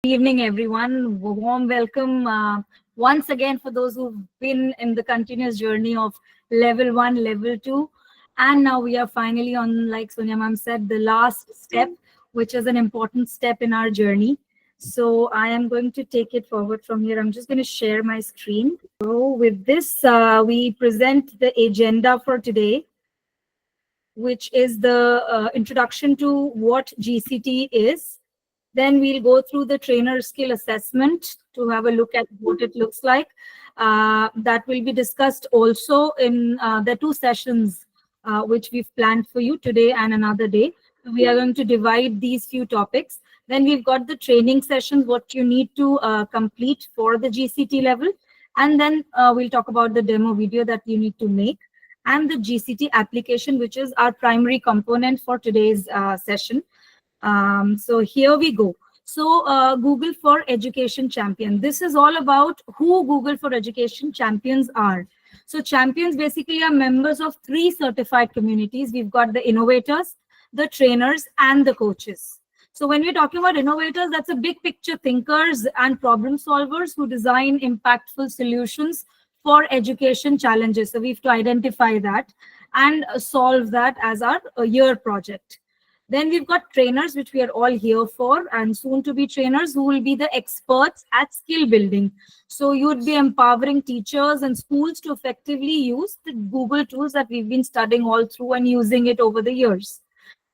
Evening, everyone. Warm welcome once again for those who've been in the continuous journey of level 1, level 2. And now we are finally on, like Sonia ma'am said, the last step, which is an important step in our journey. So I am going to take it forward from here. I'm just going to share my screen. So with this, we present the agenda for today, which is the introduction to what GCT is. Then we'll go through the trainer skill assessment to have a look at what it looks like. That will be discussed also in the 2 sessions which we've planned for you today and another day. So we are going to divide these few topics. Then we've got the training sessions, what you need to complete for the GCT level. And then we'll talk about the demo video that you need to make and the GCT application, which is our primary component for today's session. So here we go. So Google for Education Champion. This is all about who Google for Education champions are. So champions basically are members of 3 certified communities. We've got the innovators, the trainers, and the coaches. So when we're talking about innovators, that's a big picture thinkers and problem solvers who design impactful solutions for education challenges. So we have to identify that and solve that as our year project. Then we've got trainers, which we are all here for, and soon to be trainers who will be the experts at skill building. So you would be empowering teachers and schools to effectively use the Google tools that we've been studying all through and using it over the years.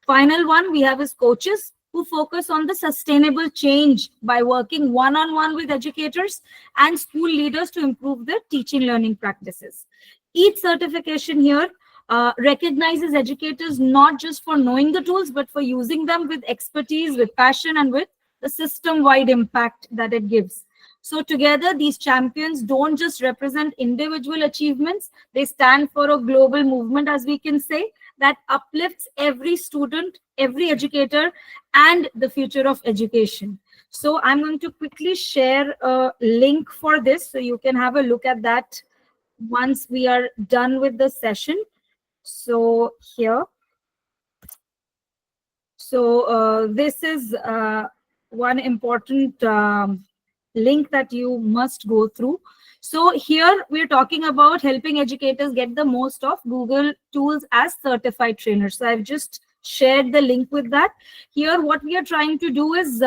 Final one we have is coaches who focus on the sustainable change by working one-on-one with educators and school leaders to improve their teaching learning practices. Each certification here recognizes educators not just for knowing the tools, but for using them with expertise, with passion, and with the system-wide impact that it gives. So together, these champions don't just represent individual achievements, they stand for a global movement, as we can say, that uplifts every student, every educator, and the future of education. So I'm going to quickly share a link for this, so you can have a look at that once we are done with the session. So here, so this is one important link that you must go through. So here we're talking about helping educators get the most of Google tools as certified trainers. So I've just shared the link with that. Here what we are trying to do is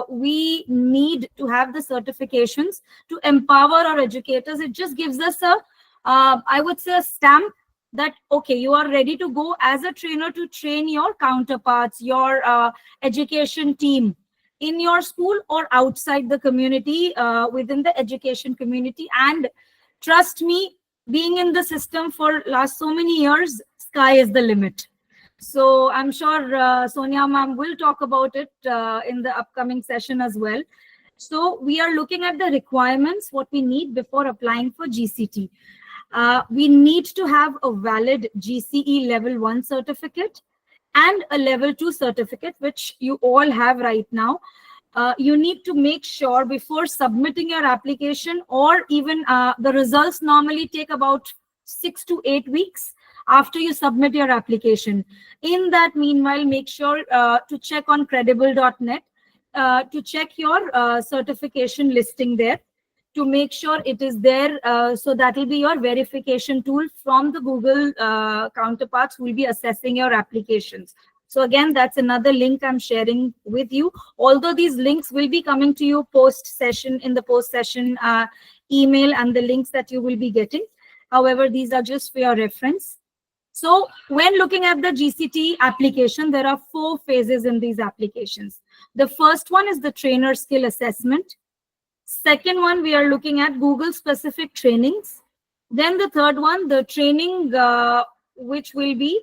we need to have the certifications to empower our educators. It just gives us a I would say a stamp that, okay, you are ready to go as a trainer to train your counterparts, your education team in your school or outside the community, within the education community. And trust me, being in the system for last so many years, sky is the limit. So I'm sure Sonia ma'am will talk about it in the upcoming session as well. So we are looking at the requirements, what we need before applying for GCT. We need to have a valid GCE level 1 certificate and a level 2 certificate, which you all have right now. You need to make sure before submitting your application, or even the results normally take about 6 to 8 weeks after you submit your application. In that meanwhile, make sure to check on credible.net to check your certification listing there, to make sure it is there. So that will be your verification tool from the Google counterparts who will be assessing your applications. So again, that's another link I'm sharing with you. Although these links will be coming to you post-session, in the post-session email and the links that you will be getting. However, these are just for your reference. So when looking at the GCT application, there are 4 phases in these applications. The first one is the trainer skill assessment. Second one, we are looking at Google specific trainings. Then the third one, the training, which will be,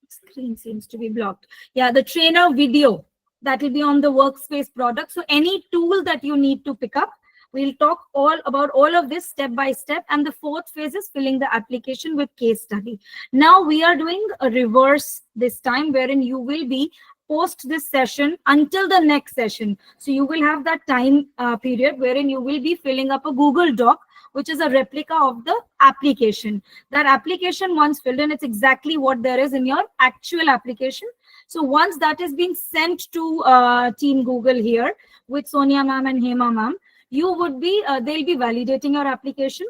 screen seems to be blocked. Yeah, the trainer video that will be on the workspace product. So any tool that you need to pick up, we'll talk all about all of this step by step. And the 4th phase is filling the application with case study. Now we are doing a reverse this time, wherein you will be post this session until the next session. So you will have that time period wherein you will be filling up a Google Doc, which is a replica of the application. That application once filled in, it's exactly what there is in your actual application. So once that is being sent to Team Google here with Sonia ma'am and Hema ma'am, you would be, they'll be validating your application.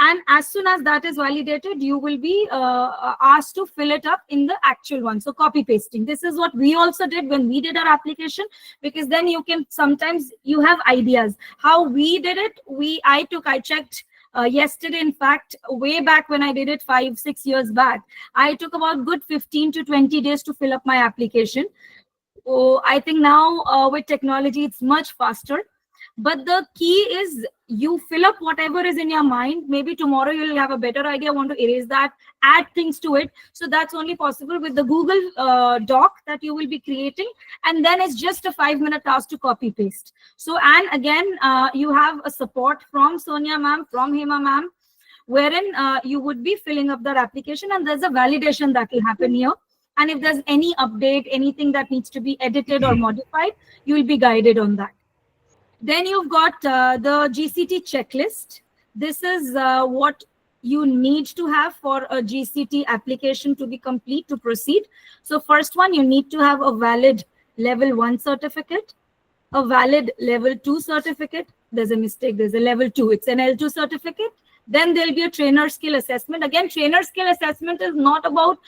And as soon as that is validated, you will be asked to fill it up in the actual one. So copy pasting. This is what we also did when we did our application, because then you can, sometimes you have ideas. How we did it, I checked yesterday, in fact, way back when I did it 5-6 years back, I took about good 15 to 20 days to fill up my application. Oh, I think now with technology, it's much faster. But the key is you fill up whatever is in your mind. Maybe tomorrow you'll have a better idea, want to erase that, add things to it. So that's only possible with the Google Doc that you will be creating. And then it's just a 5-minute task to copy paste. So, and again, you have a support from Sonia ma'am, from Hema ma'am, wherein you would be filling up that application, and there's a validation that will happen here. And if there's any update, anything that needs to be edited or modified, you will be guided on that. Then you've got the GCT checklist. This is what you need to have for a GCT application to be complete, to proceed. So first one, you need to have a valid level 1 certificate, a valid level 2 certificate. There's a mistake, there's a level 2, it's an L2 certificate. Then there'll be a trainer skill assessment. Again, trainer skill assessment is not about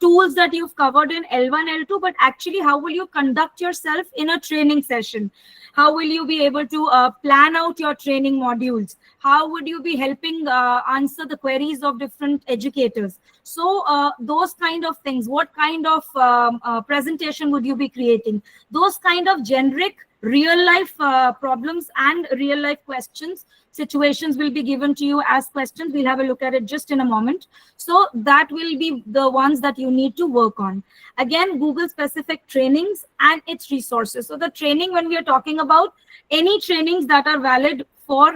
tools that you've covered in L1, L2, but actually how will you conduct yourself in a training session? How will you be able to plan out your training modules? How would you be helping answer the queries of different educators? So those kind of things, what kind of presentation would you be creating? Those kind of generic real life problems and real life questions, situations will be given to you as questions. We'll have a look at it just in a moment. So that will be the ones that you need to work on. Again, Google specific trainings and its resources. So the training, when we are talking about any trainings that are valid for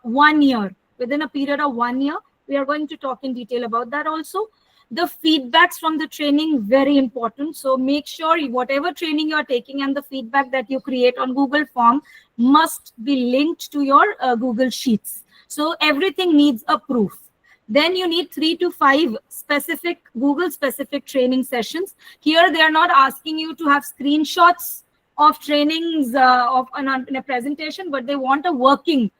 1 year, within a period of 1 year, we are going to talk in detail about that also. The feedbacks from the training, very important. So make sure whatever training you're taking and the feedback that you create on Google Form must be linked to your Google Sheets. So everything needs a proof. Then you need 3 to 5 specific Google specific training sessions. Here they are not asking you to have screenshots of trainings in a presentation, but they want a working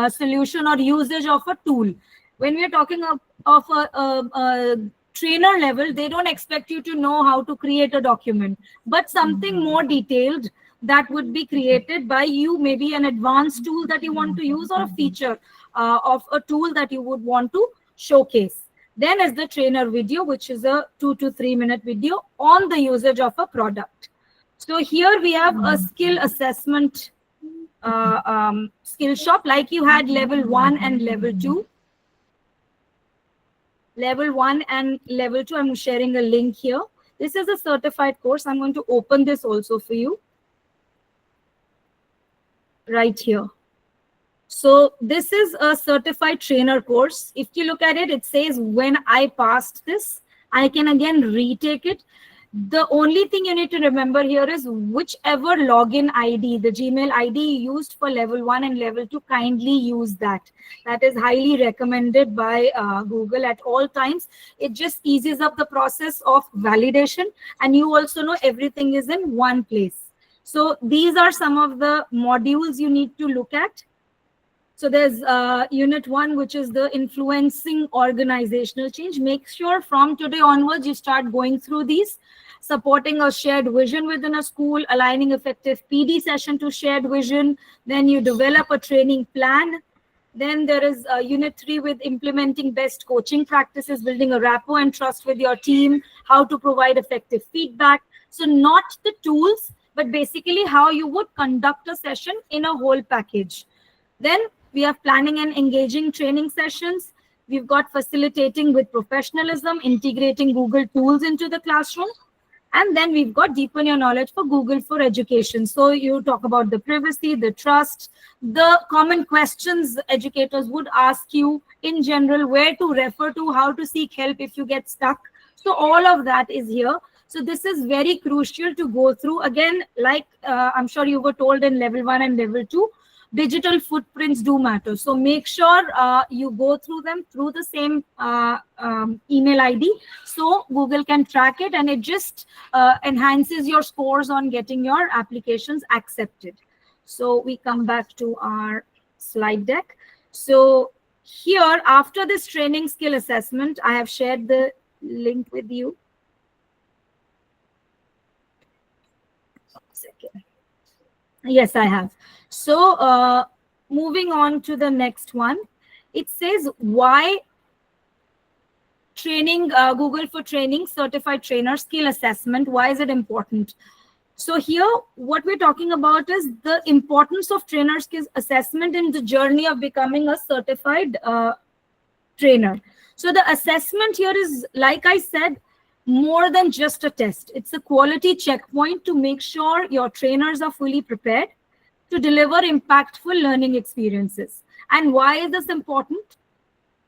solution or usage of a tool. When we are talking of a trainer level, they don't expect you to know how to create a document, but something more detailed that would be created by you, maybe an advanced tool that you want to use or a feature of a tool that you would want to showcase. Then is the trainer video, which is a 2 to 3 minute video on the usage of a product. So here we have a skill assessment skill shop, like you had level 1 and level 2. Level 1 and level 2, I'm sharing a link here. This is a certified course. I'm going to open this also for you right here. So this is a certified trainer course. If you look at it, it says when I passed this, I can again retake it. The only thing you need to remember here is whichever login ID, the Gmail ID used for level 1 and level 2, kindly use that. That is highly recommended by Google at all times. It just eases up the process of validation, and you also know everything is in one place. So these are some of the modules you need to look at. So there's unit 1, which is the influencing organizational change. Make sure from today onwards, you start going through these. Supporting a shared vision within a school, aligning effective PD session to shared vision. Then you develop a training plan. Then there is unit 3 with implementing best coaching practices, building a rapport and trust with your team, how to provide effective feedback. So not the tools, but basically how you would conduct a session in a whole package. Then we have planning and engaging training sessions. We've got facilitating with professionalism, integrating Google tools into the classroom. And then we've got deepen your knowledge for Google for education. So you talk about the privacy, the trust, the common questions educators would ask you in general, where to refer to, how to seek help if you get stuck. So all of that is here. So this is very crucial to go through. Again, like I'm sure you were told in level 1 and level 2, digital footprints do matter. So make sure you go through them through the same email ID, so Google can track it, and it just enhances your scores on getting your applications accepted. So we come back to our slide deck. So here, after this training skill assessment, I have shared the link with you. Second. Yes, I have. So moving on to the next one, it says why training, Google for Training Certified Trainer Skill Assessment. Why is it important? So here, what we're talking about is the importance of trainer skills assessment in the journey of becoming a certified trainer. So the assessment here is, like I said, more than just a test. It's a quality checkpoint to make sure your trainers are fully prepared to deliver impactful learning experiences. And why is this important?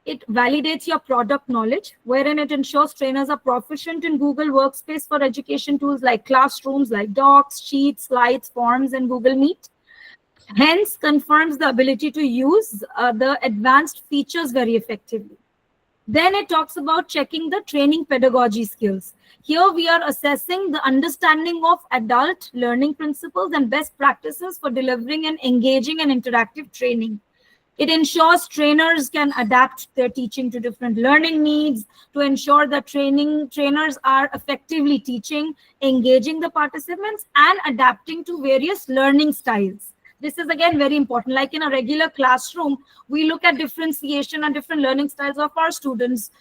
It validates your product knowledge, wherein it ensures trainers are proficient in Google Workspace for education tools like classrooms, like docs, sheets, slides, forms, and Google Meet. Hence, confirms the ability to use the advanced features very effectively. Then it talks about checking the training pedagogy skills. Here we are assessing the understanding of adult learning principles and best practices for delivering an engaging and interactive training. It ensures trainers can adapt their teaching to different learning needs, to ensure that trainers are effectively teaching, engaging the participants, and adapting to various learning styles. This is again very important. Like in a regular classroom, we look at differentiation and different learning styles of our students.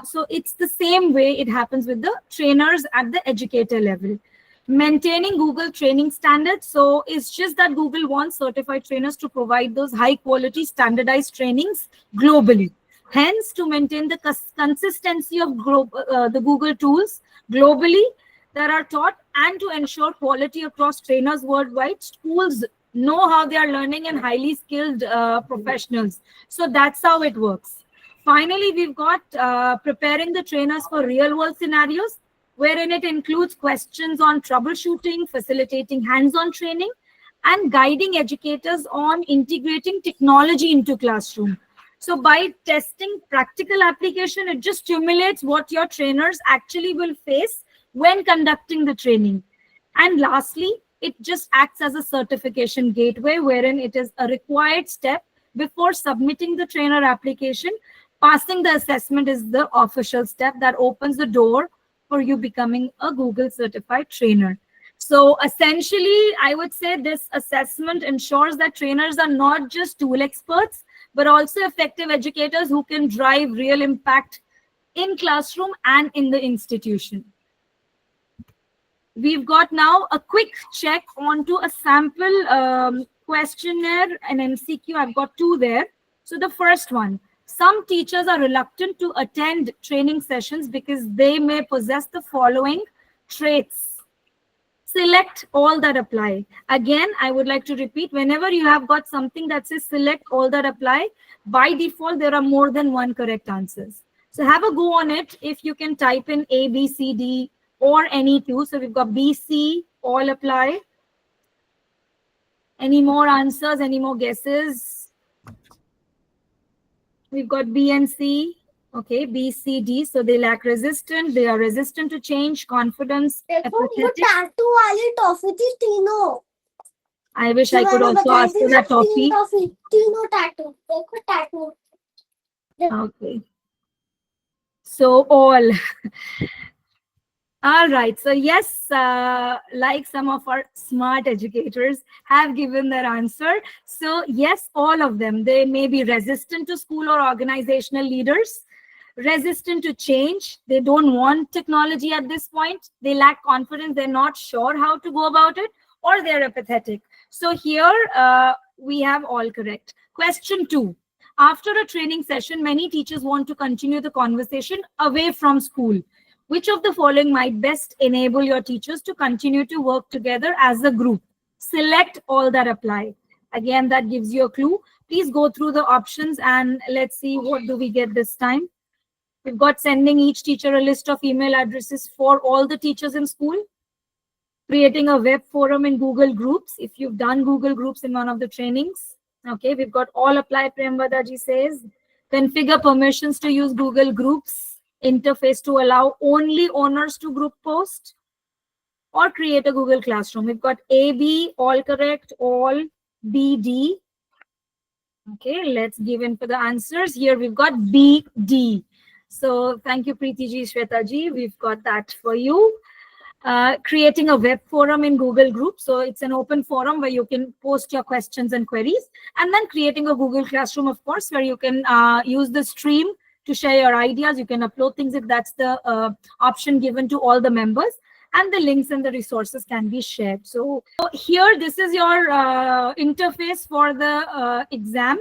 So it's the same way it happens with the trainers at the educator level. Maintaining Google training standards. So it's just that Google wants certified trainers to provide those high quality standardized trainings globally. Hence, to maintain the consistency of the Google tools globally that are taught, and to ensure quality across trainers worldwide, schools know how they are learning and highly skilled professionals. So that's how it works. Finally, we've got preparing the trainers for real world scenarios, wherein it includes questions on troubleshooting, facilitating hands-on training, and guiding educators on integrating technology into classroom. So by testing practical application, it just stimulates what your trainers actually will face when conducting the training. And lastly, it just acts as a certification gateway, wherein it is a required step before submitting the trainer application. Passing the assessment is the official step that opens the door for you becoming a Google certified trainer. So essentially, I would say this assessment ensures that trainers are not just tool experts, but also effective educators who can drive real impact in classroom and in the institution. We've got now a quick check onto a sample questionnaire and MCQ. I've got two there. So the first one, some teachers are reluctant to attend training sessions because they may possess the following traits. Select all that apply. Again, I would like to repeat, whenever you have got something that says select all that apply, by default, there are more than one correct answers. So have a go on it. If you can type in A, B, C, D, or any two. So we've got B, C, all apply. Any more answers? Any more guesses? We've got B and C. Okay, B, C, D. So they lack resistance. They are resistant to change, confidence, apathetic. I wish I could also ask for that toffee. Okay. So all. All right. So yes, like some of our smart educators have given their answer. So yes, all of them. They may be resistant to school or organizational leaders, resistant to change. They don't want technology at this point. They lack confidence. They're not sure how to go about it, or they're apathetic. So here we have all correct. Question 2. After a training session, many teachers want to continue the conversation away from school. Which of the following might best enable your teachers to continue to work together as a group? Select all that apply. Again, that gives you a clue. Please go through the options and let's see what do we get this time. We've got sending each teacher a list of email addresses for all the teachers in school. creating a web forum in Google Groups, if you've done Google Groups in one of the trainings. Okay, we've got all apply, Premvadaji says. Configure permissions to use Google Groups interface to allow only owners to group post, or create a Google Classroom. We've got A, B, all correct, all B, D. Okay, let's give in for the answers. Here we've got B, D. So thank you, Preeti ji, Shweta ji. We've got that for you. Creating a web forum in Google Groups. So it's an open forum where you can post your questions and queries. And then creating a Google Classroom, of course, where you can use the stream to share your ideas. You can upload things if that's the option given to all the members. And the links and the resources can be shared. So here, this is your interface for the exam.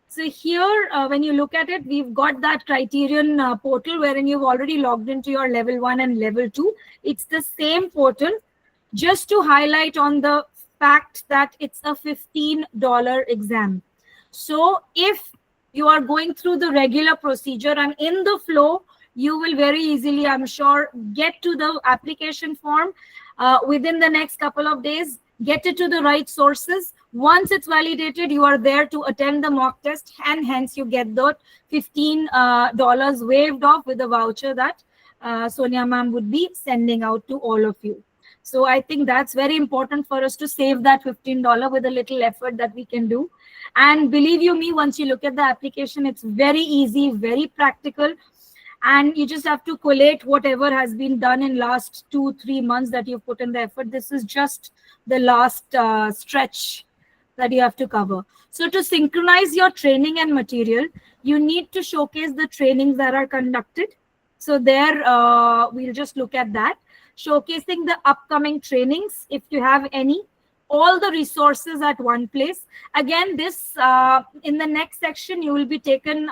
So here, when you look at it, we've got that criterion portal wherein you've already logged into your level 1 and level 2. It's the same portal, just to highlight on the fact that it's a $15 exam. So if you are going through the regular procedure and in the flow, you will very easily, I'm sure, get to the application form within the next couple of days, get it to the right sources. Once it's validated, you are there to attend the mock test, and hence you get the $15 waived off with a voucher that Sonia ma'am would be sending out to all of you. So I think that's very important for us to save that $15 with a little effort that we can do. And believe you me, once you look at the application, it's very easy, very practical. And you just have to collate whatever has been done in last 2-3 months that you've put in the effort. This is just the last stretch that you have to cover. So to synchronize your training and material, you need to showcase the trainings that are conducted. So there, we'll just look at that. Showcasing the upcoming trainings, if you have any, all the resources at one place. Again, this, in the next section, you will be taken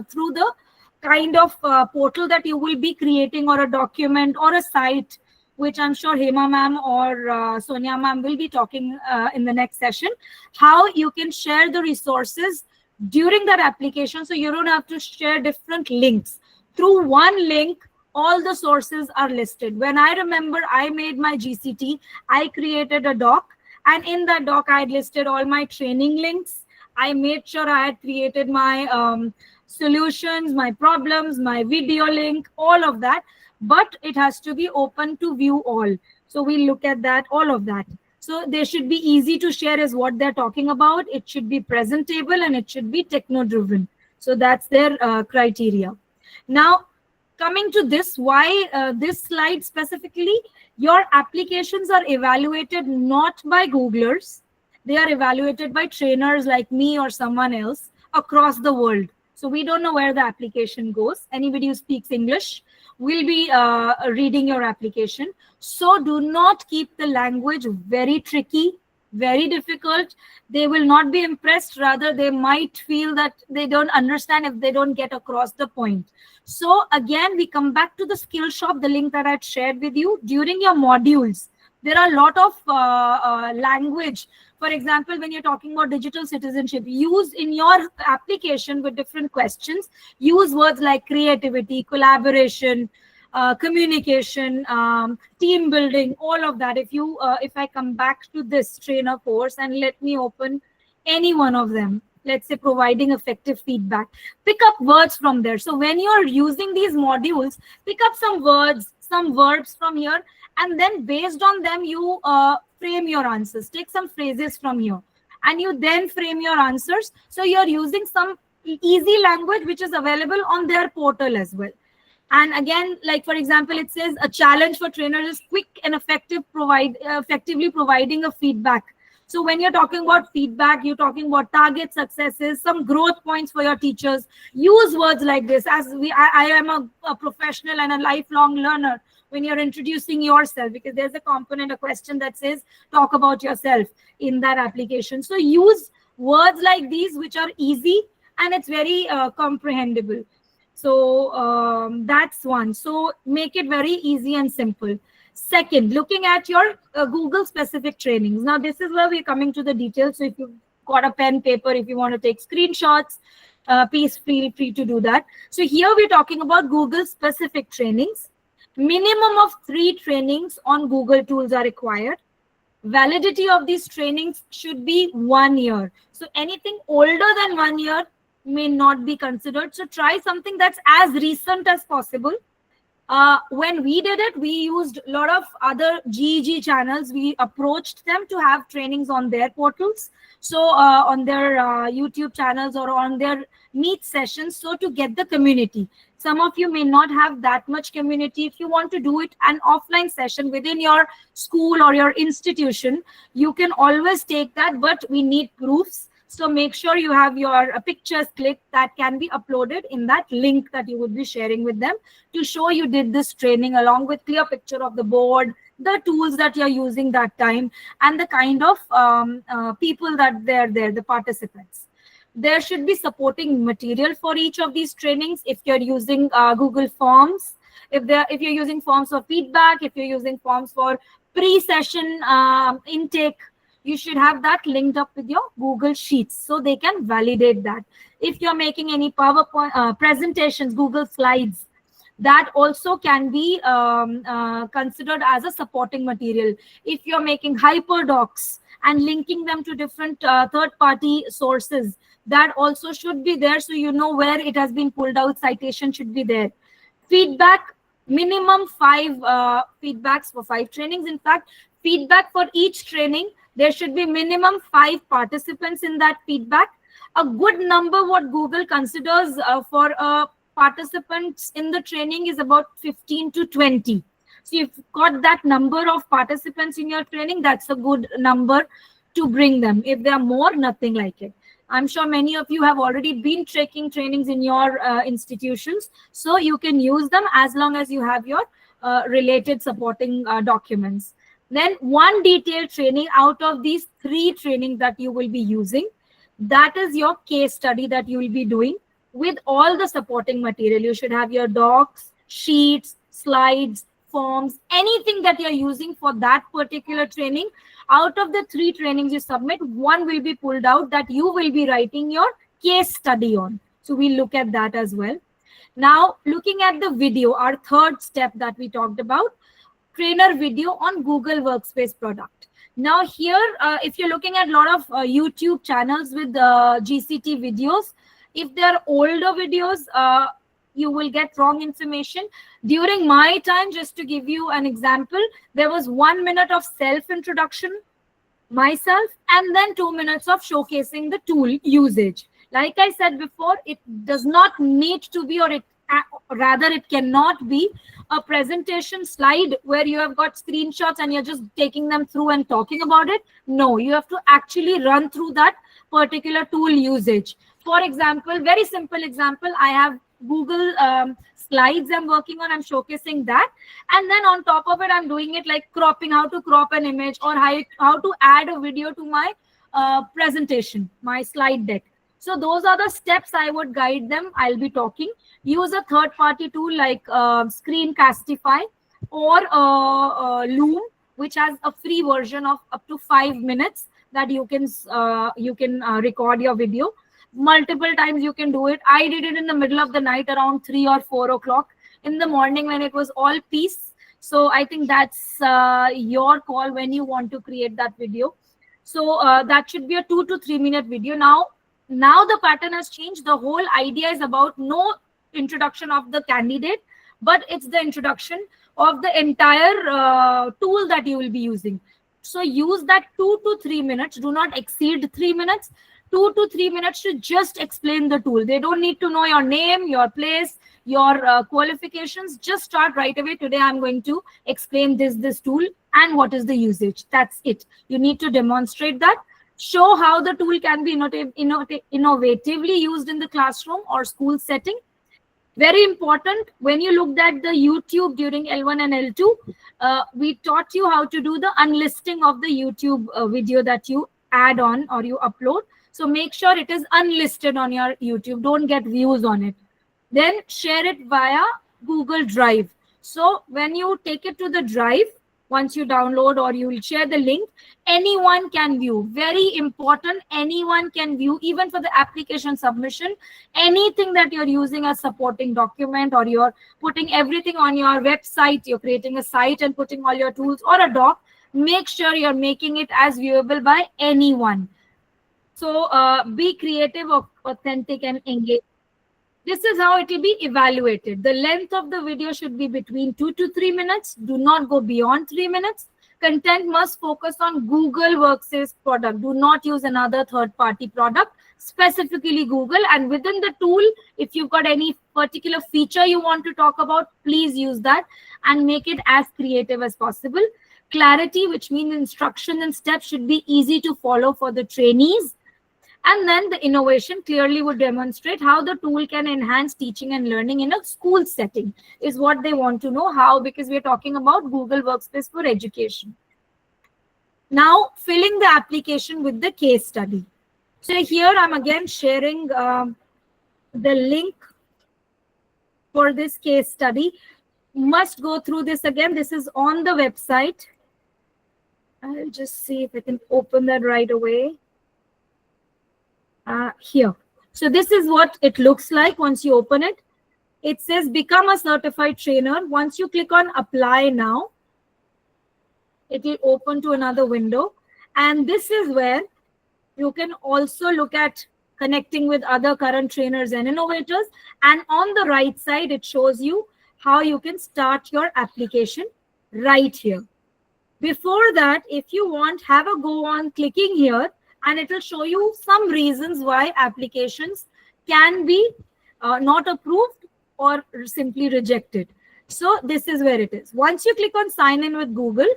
through the kind of portal that you will be creating, or a document or a site, which I'm sure Hema ma'am or Sonia ma'am will be talking in the next session, how you can share the resources during that application. So you don't have to share different links. Through one link, all the sources are listed. When I remember, I made my GCT, I created a doc, and in that doc, I had listed all my training links. I made sure I had created my solutions, my problems, my video link, all of that, but it has to be open to view all. So we'll look at that, all of that. So they should be easy to share is what they're talking about. It should be presentable and it should be techno-driven. So that's their criteria. Now, coming to this, why this slide specifically, your applications are evaluated not by Googlers. They are evaluated by trainers like me or someone else across the world. So we don't know where the application goes. Anybody who speaks English will be reading your application. So do not keep the language very tricky, very difficult. They will not be impressed. Rather, they might feel that they don't understand if they don't get across the point. So again, we come back to the skill shop, the link that I shared with you. During your modules, there are a lot of language. For example, when you're talking about digital citizenship, use in your application with different questions, use words like creativity, collaboration, communication, team building, all of that. If I come back to this trainer course and let me open any one of them, let's say providing effective feedback, pick up words from there. So when you're using these modules, pick up some words, some verbs from here, and then based on them, you frame your answers. Take some phrases from here, and you then frame your answers. So you're using some easy language which is available on their portal as well. And again, like for example, it says a challenge for trainers is quick and effectively providing a feedback. So when you're talking about feedback, you're talking about target successes, some growth points for your teachers. Use words like this. I am a professional and a lifelong learner. When you're introducing yourself, because there's a component, a question that says talk about yourself in that application. So use words like these, which are easy and it's very comprehensible. So that's one. So make it very easy and simple. Second, looking at your Google specific trainings. Now, this is where we're coming to the details. So if you've got a pen, paper, if you want to take screenshots, please feel free to do that. So here we're talking about Google specific trainings. Minimum of 3 trainings on Google tools are required. Validity of these trainings should be 1 year. So anything older than 1 year may not be considered. So try something that's as recent as possible. When we did it, we used a lot of other GEG channels. We approached them to have trainings on their portals. So on their YouTube channels or on their meet sessions. So to get the community. Some of you may not have that much community. If you want to do it an offline session within your school or your institution, you can always take that, but we need proofs. So make sure you have your pictures clicked that can be uploaded in that link that you would be sharing with them to show you did this training, along with clear picture of the board, the tools that you're using that time, and the kind of people that they're there, the participants. There should be supporting material for each of these trainings. If you're using Google Forms, if you're using forms for feedback, if you're using forms for pre-session intake, you should have that linked up with your Google Sheets so they can validate that. If you're making any PowerPoint presentations, Google Slides, that also can be considered as a supporting material. If you're making hyperdocs and linking them to different third-party sources, that also should be there, so you know where it has been pulled out. Citation should be there. Feedback, minimum 5 feedbacks for 5 trainings. In fact, feedback for each training, there should be minimum 5 participants in that feedback. A good number what Google considers for participants in the training is about 15 to 20. So if you've got that number of participants in your training, that's a good number to bring them. If there are more, nothing like it. I'm sure many of you have already been taking trainings in your institutions, so you can use them as long as you have your related supporting documents. Then one detailed training out of these 3 trainings that you will be using, that is your case study that you will be doing with all the supporting material. You should have your docs, sheets, slides, forms, anything that you're using for that particular training. Out of the 3 trainings you submit, one will be pulled out that you will be writing your case study on. So we'll look at that as well. Now, looking at the video, our third step that we talked about, trainer video on Google Workspace product. Now here, if you're looking at a lot of YouTube channels with GCT videos, if they're older videos, you will get wrong information. During my time, just to give you an example, there was 1 minute of self-introduction, myself, and then 2 minutes of showcasing the tool usage. Like I said before, it does not need to be, or rather it cannot be a presentation slide where you have got screenshots and you're just taking them through and talking about it. No, you have to actually run through that particular tool usage. For example, very simple example, I have Google Slides I'm working on, I'm showcasing that. And then on top of it, I'm doing it like cropping, how to crop an image, or how to add a video to my presentation, my slide deck. So those are the steps I would guide them. I'll be talking. Use a third-party tool like Screencastify or Loom, which has a free version of up to 5 minutes that you can record your video. Multiple times you can do it. I did it in the middle of the night around 3 or 4 o'clock in the morning when it was all peace. So I think that's your call when you want to create that video. So that should be a 2 to 3 minute video. Now the pattern has changed. The whole idea is about no introduction of the candidate, but it's the introduction of the entire tool that you will be using. So use that 2 to 3 minutes. Do not exceed 3 minutes. 2 to 3 minutes to just explain the tool. They don't need to know your name, your place, your qualifications. Just start right away. Today I'm going to explain this tool and what is the usage. That's it. You need to demonstrate that. Show how the tool can be innovatively used in the classroom or school setting. Very important, when you looked at the YouTube during L1 and L2, we taught you how to do the unlisting of the YouTube video that you add on or you upload. So make sure it is unlisted on your YouTube. Don't get views on it. Then share it via Google Drive. So when you take it to the drive, once you download or you will share the link, anyone can view. Very important, anyone can view, even for the application submission. Anything that you're using as supporting document, or you're putting everything on your website, you're creating a site and putting all your tools, or a doc, make sure you're making it as viewable by anyone. So be creative, authentic, and engaged. This is how it will be evaluated. The length of the video should be between 2 to 3 minutes. Do not go beyond 3 minutes. Content must focus on Google Workspace product. Do not use another third-party product, specifically Google. And within the tool, if you've got any particular feature you want to talk about, please use that and make it as creative as possible. Clarity, which means instruction and steps, should be easy to follow for the trainees. And then the innovation clearly would demonstrate how the tool can enhance teaching and learning in a school setting, is what they want to know. How? Because we're talking about Google Workspace for education. Now, filling the application with the case study. So here I'm again sharing the link for this case study. Must go through this again. This is on the website. I'll just see if I can open that right away. Here. So this is what it looks like once you open it. It says become a certified trainer. Once you click on apply now, it will open to another window. And this is where you can also look at connecting with other current trainers and innovators. And on the right side, it shows you how you can start your application right here. Before that, if you want, have a go on clicking here, and it will show you some reasons why applications can be not approved or simply rejected. So this is where it is. Once you click on sign in with Google,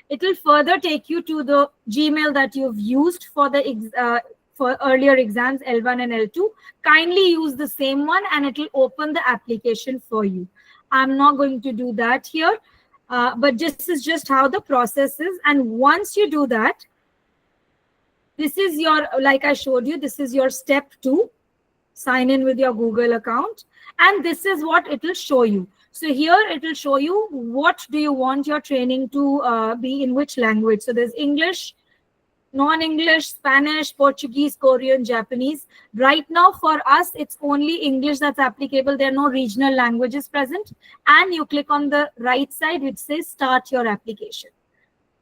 it will further take you to the Gmail that you've used for the for earlier exams, L1 and L2. Kindly use the same one and it will open the application for you. I'm not going to do that here, but this is just how the process is. And once you do that, this is your, like I showed you, this is your step 2. Sign in with your Google account. And this is what it will show you. So here it will show you what do you want your training to be in which language. So there's English, non-English, Spanish, Portuguese, Korean, Japanese. Right now for us, it's only English that's applicable. There are no regional languages present. And you click on the right side, which says start your application.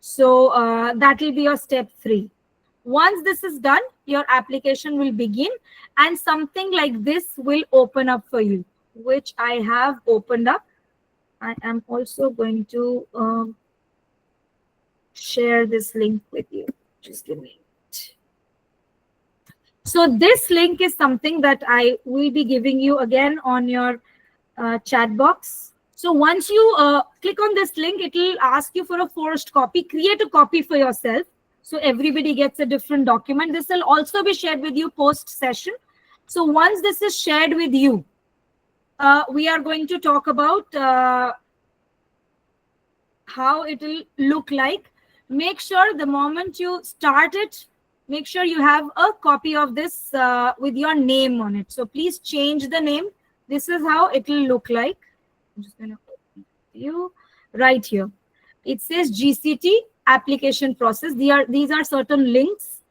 So that will be your step 3. Once this is done, your application will begin and something like this will open up for you, which I have opened up. I am also going to share this link with you. Just give me it. So this link is something that I will be giving you again on your chat box. So once you click on this link, it will ask you for a forced copy. Create a copy for yourself. So everybody gets a different document. This will also be shared with you post session. So once this is shared with you, we are going to talk about how it will look like. Make sure the moment you start it, make sure you have a copy of this with your name on it. So please change the name. This is how it will look like. I'm just going to open you right here. It says GCT application process. These are certain links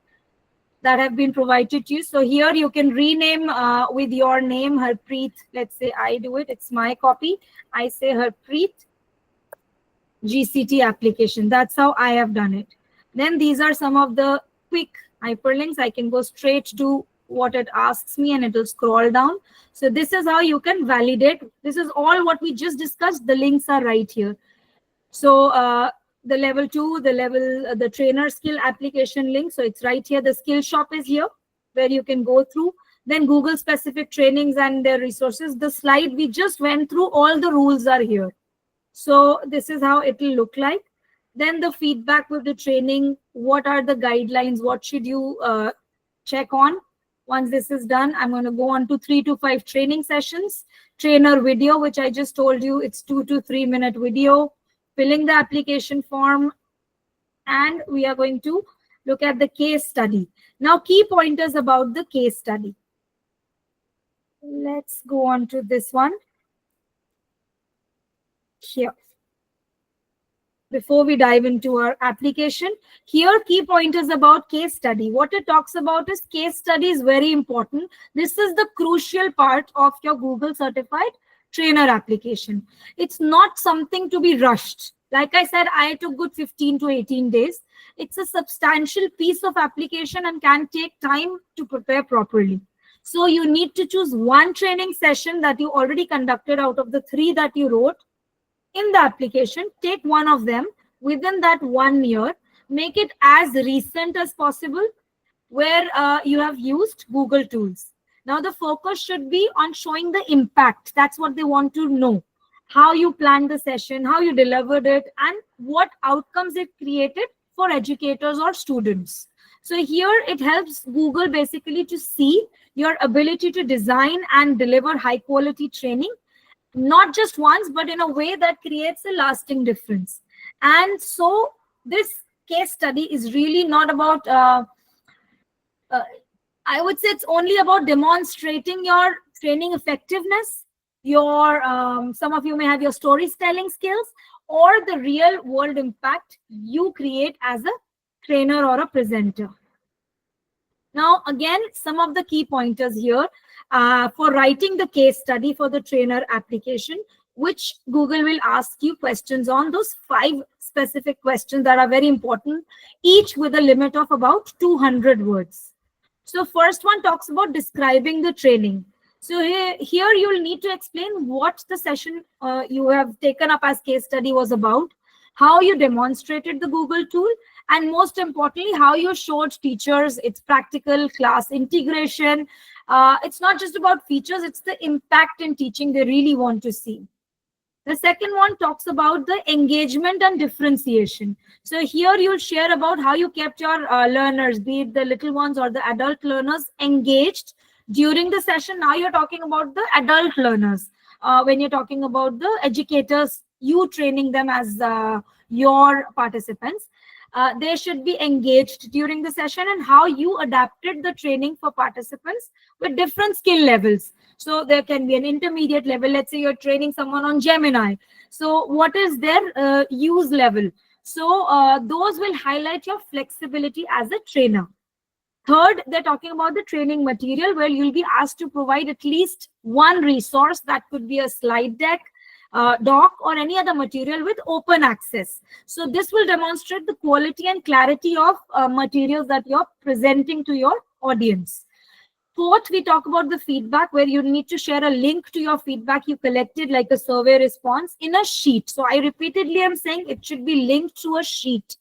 that have been provided to you. So here you can rename with your name, Harpreet. Let's say I do it. It's my copy. I say Harpreet GCT application. That's how I have done it. Then these are some of the quick hyperlinks. I can go straight to what it asks me and it will scroll down. So this is how you can validate. This is all what we just discussed. The links are right here. So the level 2, the trainer skill application link. So it's right here. The skill shop is here where you can go through. Then Google specific trainings and their resources. The slide we just went through, all the rules are here. So this is how it will look like. Then the feedback with the training. What are the guidelines? What should you check on? Once this is done, I'm going to go on to 3 to 5 training sessions. Trainer video, which I just told you, it's 2 to 3 minute video. Filling the application form, and we are going to look at the case study. Now, key pointers about the case study. Let's go on to this one here. before we dive into our application. Here, key pointers about case study. What it talks about is case study is very important. This is the crucial part of your Google certified trainer application. It's not something to be rushed. Like I said, I took good 15 to 18 days. It's a substantial piece of application and can take time to prepare properly. So you need to choose one training session that you already conducted out of the 3 that you wrote in the application. Take one of them within that 1 year. Make it as recent as possible where you have used Google tools. Now the focus should be on showing the impact. That's what they want to know. How you planned the session, how you delivered it, and what outcomes it created for educators or students. So here it helps Google basically to see your ability to design and deliver high quality training, not just once, but in a way that creates a lasting difference. And so this case study is really not about, I would say it's only about demonstrating your training effectiveness, your, some of you may have your storytelling skills, or the real world impact you create as a trainer or a presenter. Now, again, some of the key pointers here for writing the case study for the trainer application, which Google will ask you questions on, those 5 specific questions that are very important, each with a limit of about 200 words. So first one talks about describing the training. So here you'll need to explain what the session you have taken up as case study was about, how you demonstrated the Google tool, and most importantly, how you showed teachers its practical class integration. It's not just about features, it's the impact in teaching they really want to see. The second one talks about the engagement and differentiation. So here you'll share about how you kept your learners, be it the little ones or the adult learners, engaged during the session. Now you're talking about the adult learners. When you're talking about the educators, you training them as your participants. They should be engaged during the session, and how you adapted the training for participants with different skill levels. So there can be an intermediate level. Let's say you're training someone on Gemini. So what is their use level? So those will highlight your flexibility as a trainer. Third, they're talking about the training material, where you'll be asked to provide at least one resource. That could be a slide deck, doc, or any other material with open access. So this will demonstrate the quality and clarity of materials that you're presenting to your audience. Fourth, we talk about the feedback, where you need to share a link to your feedback you collected, like a survey response, in a sheet. So I repeatedly am saying it should be linked to a sheet.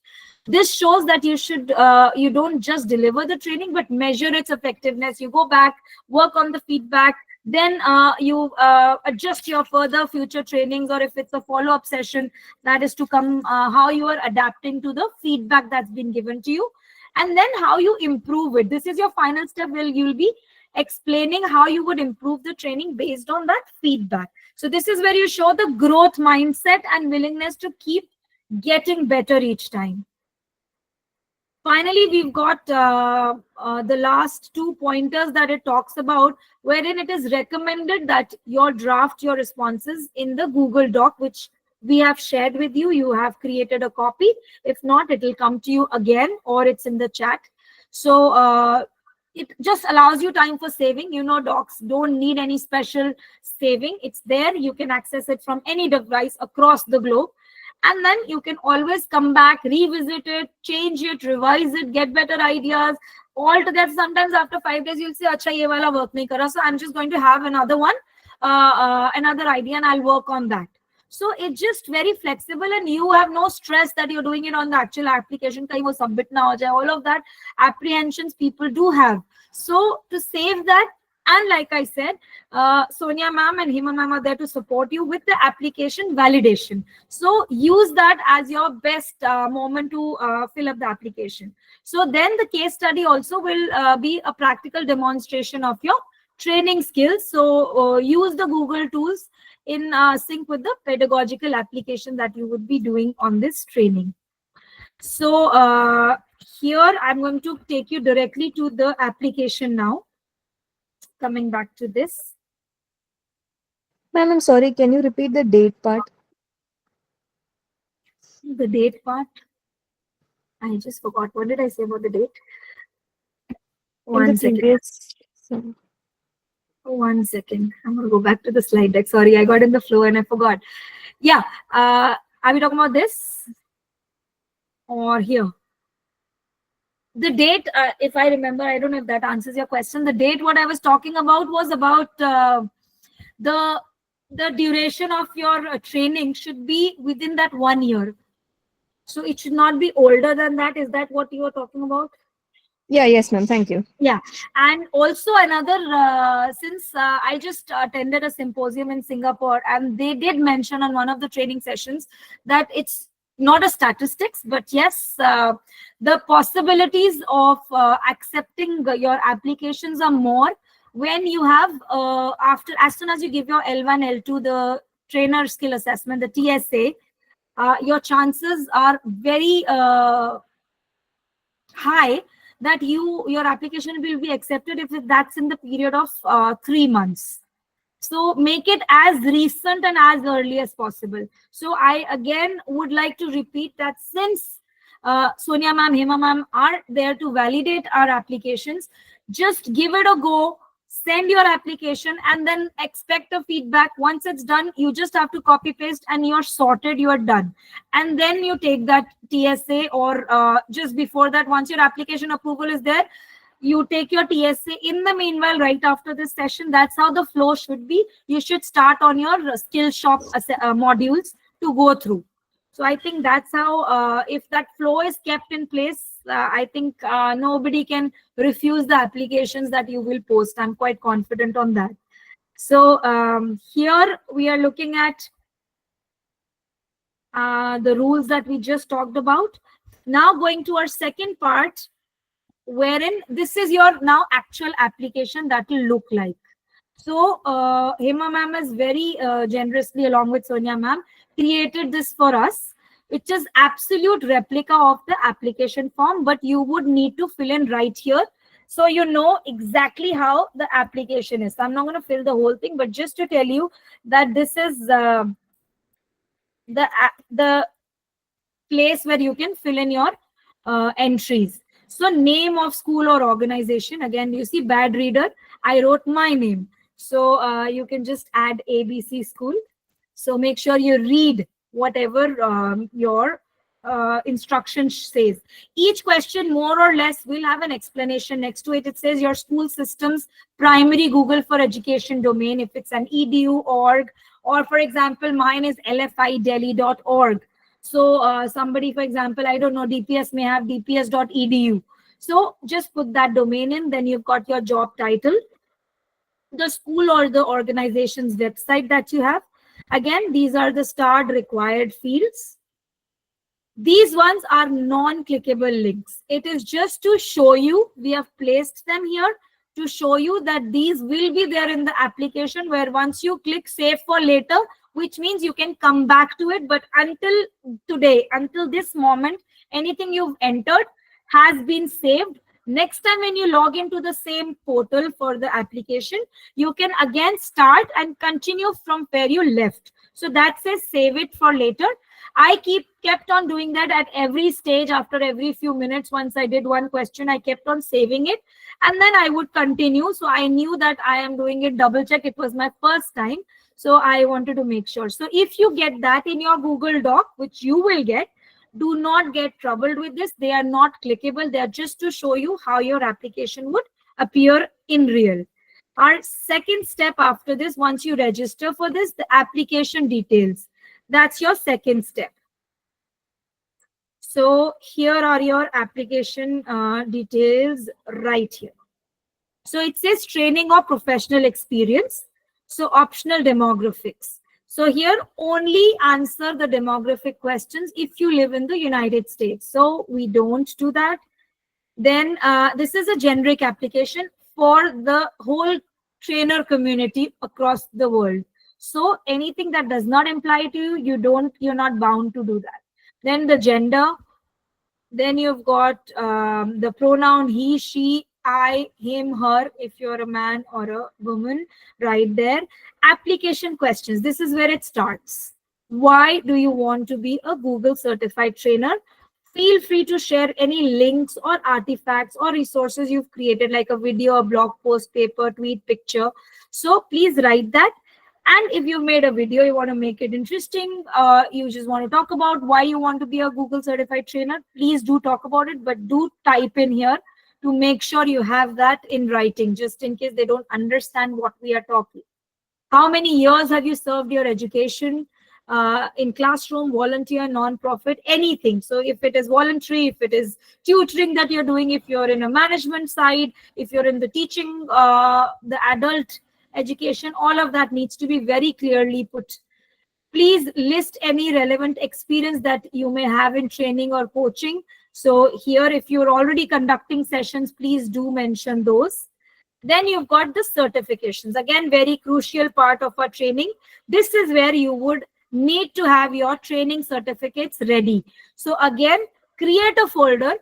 This shows that you should, you don't just deliver the training, but measure its effectiveness. You go back, work on the feedback, then you adjust your further future trainings, or if it's a follow-up session that is to come, how you are adapting to the feedback that's been given to you, and then how you improve it. This is your final step, where you'll be explaining how you would improve the training based on that feedback. So this is where you show the growth mindset and willingness to keep getting better each time. Finally, we've got the last 2 pointers that it talks about, wherein it is recommended that you draft your responses in the Google Doc, which we have shared with you. You have created a copy. If not, it will come to you again, or it's in the chat. So it just allows you time for saving. You know, docs don't need any special saving. It's there. You can access it from any device across the globe. And then you can always come back, revisit it, change it, revise it, get better ideas. All together, sometimes after 5 days, you'll say, "Acha, ye wala work nahi kara, so I'm just going to have another one, another idea, and I'll work on that." So it's just very flexible, and you have no stress that you're doing it on the actual application. Kahin wo submit na ho jaye. All of that apprehensions people do have. So to save that, and like I said, Sonia ma'am and Hima ma'am are there to support you with the application validation. So use that as your best moment to fill up the application. So then the case study also will be a practical demonstration of your training skills. So use the Google tools in sync with the pedagogical application that you would be doing on this training. So here I'm going to take you directly to the application now. Coming back to this. Ma'am, I'm sorry, can you repeat the date part? The date part. I just forgot. What did I say about the date? In the One second. previous, so, 1 second. I'm gonna go back to the slide deck. Sorry, I got in the flow and I forgot. Yeah. Are we talking about this or here? The date, if I remember, I don't know if that answers your question. The date, what I was talking about was about the the duration of your training should be within that 1 year. So it should not be older than that. Is that what you were talking about? yeah, yes, ma'am. Thank you. Yeah, and also another, since I just attended a symposium in Singapore, and they did mention on one of the training sessions that it's not a statistics, but yes, the possibilities of accepting your applications are more when you have after, as soon as you give your L1, L2, the trainer skill assessment, the TSA, your chances are very high that your application will be accepted if that's in the period of 3 months. So make it as recent and as early as possible. So I again would like to repeat that since Sonia ma'am, Hema ma'am are there to validate our applications, just give it a go, send your application, and then expect a feedback. Once it's done, you just have to copy paste and you're sorted, you're done. And then you take that TSA, or just before that, once your application approval is there, you take your TSA. In the meanwhile, right after this session, that's how the flow should be. You should start on your skill shop modules to go through. So I think that's how, if that flow is kept in place, I think nobody can refuse the applications that you will post. I'm quite confident on that. So here we are looking at the rules that we just talked about. Now going to our second part, wherein this is your now actual application that will look like. So Hema ma'am has very generously, along with Sonia ma'am, created this for us, which is absolute replica of the application form, but you would need to fill in right here. So you know exactly how the application is. So I'm not going to fill the whole thing, but just to tell you that this is the place where you can fill in your entries. So name of school or organization, again, you see bad reader, I wrote my name. So you can just add ABC school. So make sure you read whatever your instruction says. Each question more or less will have an explanation next to it. It says your school systems, primary Google for education domain, if it's an edu org, or for example, mine is lfidelhi.org. So somebody, for example, I don't know, DPS may have dps.edu. So just put that domain in, then you've got your job title, the school or the organization's website that you have. Again, these are the starred required fields. These ones are non-clickable links. It is just to show you, we have placed them here to show you that these will be there in the application, where once you click save for later, which means you can come back to it. But until today, until this moment, anything you've entered has been saved. Next time when you log into the same portal for the application, you can again start and continue from where you left. So that says save it for later. I kept on doing that at every stage. After every few minutes, once I did one question, I kept on saving it, and then I would continue. So I knew that I am doing it double check. It was my first time, so I wanted to make sure. So if you get that in your Google Doc, which you will get, do not get troubled with this. They are not clickable. They are just to show you how your application would appear in real. Our second step after this, once you register for this, the application details. That's your second step. So here are your application details right here. So it says training or professional experience. So optional demographics. So here only answer the demographic questions if you live in the United States. So we don't do that. Then this is a generic application for the whole trainer community across the world. So anything that does not apply to you, you're not bound to do that. Then the gender. Then you've got the pronoun he, she, I, him, her, if you're a man or a woman, right there. Application questions. This is where it starts. Why do you want to be a Google certified trainer? Feel free to share any links or artifacts or resources you've created, like a video, a blog post, paper, tweet, picture. So please write that. And if you've made a video, you want to make it interesting, you just want to talk about why you want to be a Google certified trainer, please do talk about it, but do type in here to make sure you have that in writing, just in case they don't understand what we are talking. How many years have you served your education in classroom, volunteer, non-profit, anything? So if it is voluntary, if it is tutoring that you're doing, if you're in a management side, if you're in the teaching, the adult education, all of that needs to be very clearly put. Please list any relevant experience that you may have in training or coaching. So here, if you're already conducting sessions, please do mention those. Then you've got the certifications. Again, very crucial part of our training. This is where you would need to have your training certificates ready. So again, create a folder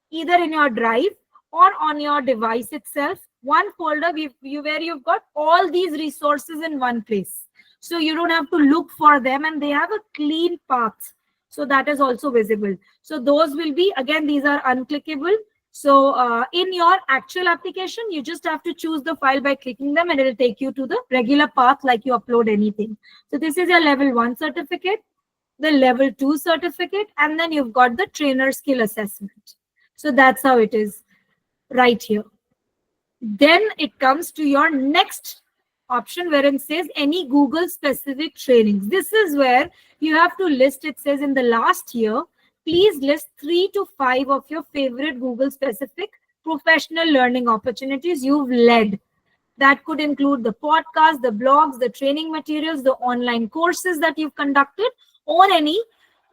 either in your drive or on your device itself. One folder where you've got all these resources in one place. So you don't have to look for them, and they have a clean path. So that is also visible. So those will be, again, these are unclickable. So in your actual application, you just have to choose the file by clicking them, and it will take you to the regular path like you upload anything. So this is your level 1 certificate, the level 2 certificate, and then you've got the trainer skill assessment. So that's how it is right here. Then it comes to your next option wherein it says any Google specific trainings. This is where you have to list, it says in the last year, please list 3 to 5 of your favorite Google specific professional learning opportunities you've led. That could include the podcast, the blogs, the training materials, the online courses that you've conducted, or any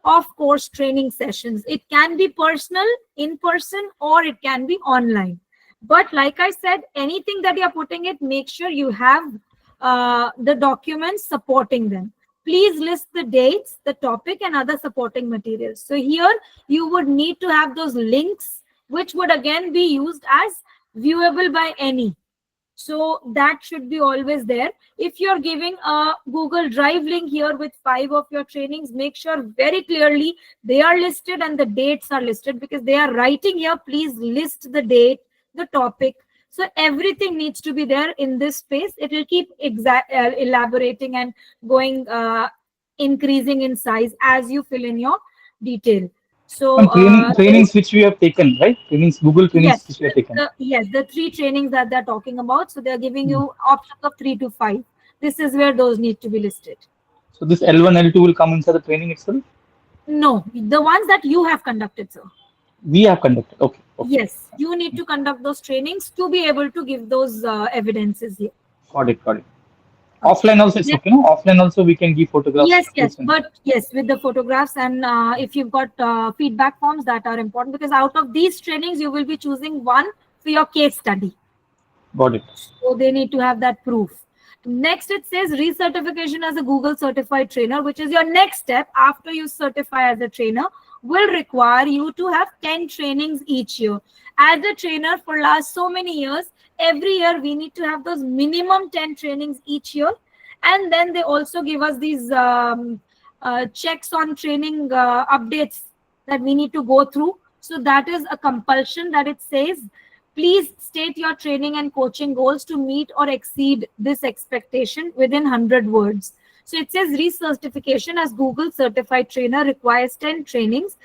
off-course training sessions. It can be personal, in person, or it can be online. But like I said, anything that you're putting it, make sure you have the documents supporting them. Please list the dates, the topic, and other supporting materials. So here you would need to have those links, which would again be used as viewable by any. So that should be always there. If you're giving a Google Drive link here with 5 of your trainings, make sure very clearly they are listed and the dates are listed, because they are writing here, please list the date, the topic. So everything needs to be there in this space. It will keep elaborating and going, increasing in size as you fill in your detail. So trainings which we have taken, right? Trainings, Google trainings which we have taken. Yes, the 3 trainings that they're talking about. So they're giving you options of 3 to 5. This is where those need to be listed. So this L1, L2 will come inside the training itself? No, the ones that you have conducted, sir. We have conducted. Okay. Yes, you need to conduct those trainings to be able to give those evidences here. Got it. Offline also it's okay, no? Offline also we can give photographs. Yes, but yes, with the photographs, and if you've got feedback forms, that are important, because out of these trainings, you will be choosing one for your case study. Got it. So they need to have that proof. Next, it says recertification as a Google certified trainer, which is your next step after you certify as a trainer, will require you to have 10 trainings each year. As a trainer for last so many years, every year we need to have those minimum 10 trainings each year. And then they also give us these checks on training updates that we need to go through. So that is a compulsion, that it says, please state your training and coaching goals to meet or exceed this expectation within 100 words. So it says recertification as Google certified trainer requires 10 trainings.